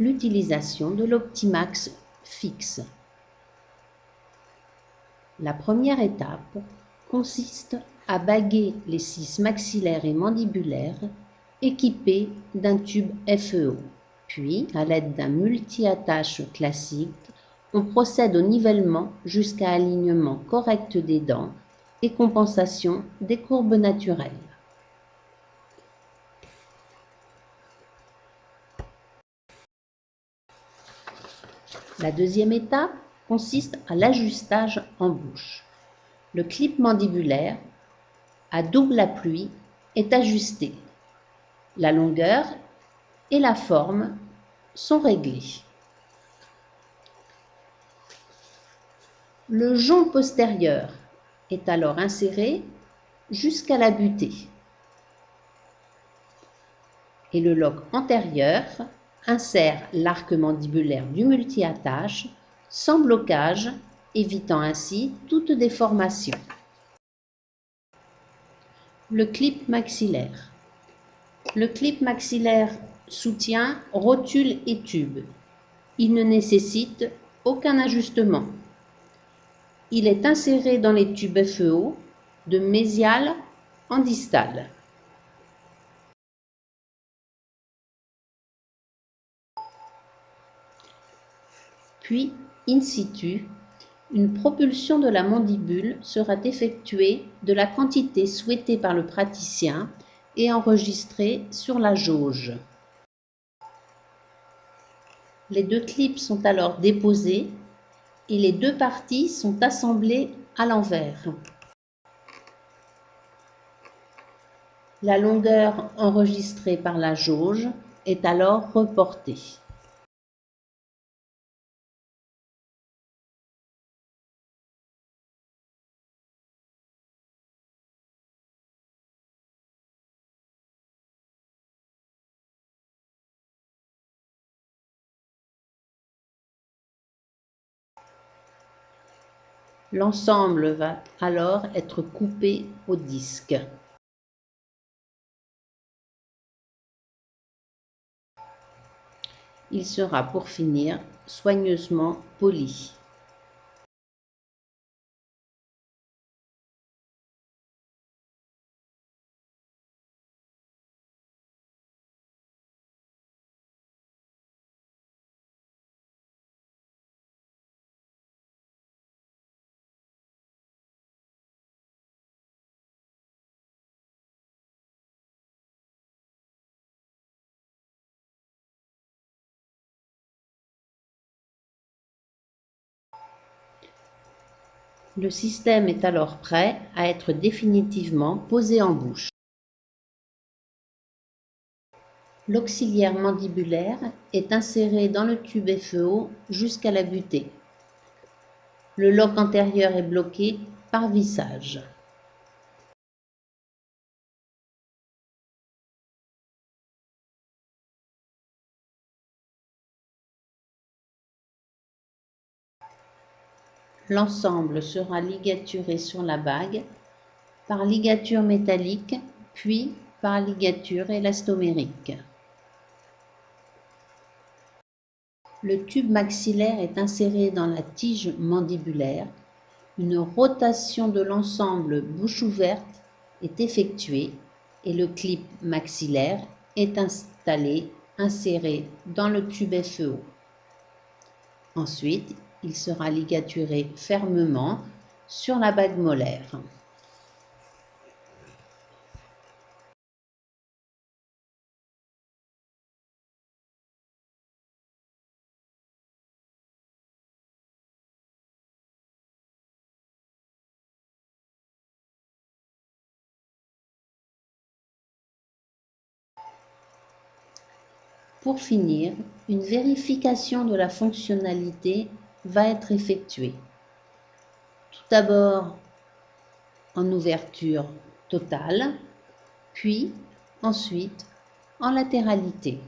l'utilisation de l'Optimax fixe. La première étape consiste à baguer les 6 maxillaires et mandibulaires équipés d'un tube FEO. Puis, à l'aide d'un multi-attache classique, on procède au nivellement jusqu'à alignement correct des dents et compensation des courbes naturelles. La deuxième étape consiste à l'ajustage en bouche. Le clip mandibulaire à double appui est ajusté. La longueur et la forme sont réglées. Le jonc postérieur est alors inséré jusqu'à la butée et le lock antérieur insère l'arc mandibulaire du multi-attache sans blocage, évitant ainsi toute déformation. Le clip maxillaire. Le clip maxillaire soutient rotule et tube. Il ne nécessite aucun ajustement. Il est inséré dans les tubes FEO de mésial en distal. Puis, in situ, une propulsion de la mandibule sera effectuée de la quantité souhaitée par le praticien et enregistrée sur la jauge. Les 2 clips sont alors déposés et les 2 parties sont assemblées à l'envers. La longueur enregistrée par la jauge est alors reportée. L'ensemble va alors être coupé au disque. Il sera pour finir soigneusement poli. Le système est alors prêt à être définitivement posé en bouche. L'auxiliaire mandibulaire est inséré dans le tube FEO jusqu'à la butée. Le lock antérieur est bloqué par vissage. L'ensemble sera ligaturé sur la bague par ligature métallique puis par ligature élastomérique. Le tube maxillaire est inséré dans la tige mandibulaire. Une rotation de l'ensemble bouche ouverte est effectuée et le clip maxillaire est inséré dans le tube FEO. Ensuite, il sera ligaturé fermement sur la bague molaire. Pour finir, une vérification de la fonctionnalité va être effectuée. Tout d'abord en ouverture totale, puis ensuite en latéralité.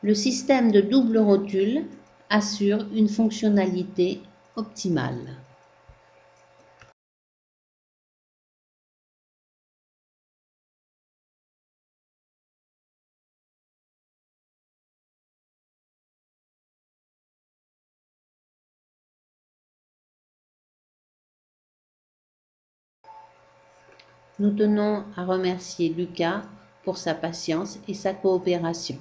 Le système de double rotule assure une fonctionnalité optimale. Nous tenons à remercier Lucas pour sa patience et sa coopération.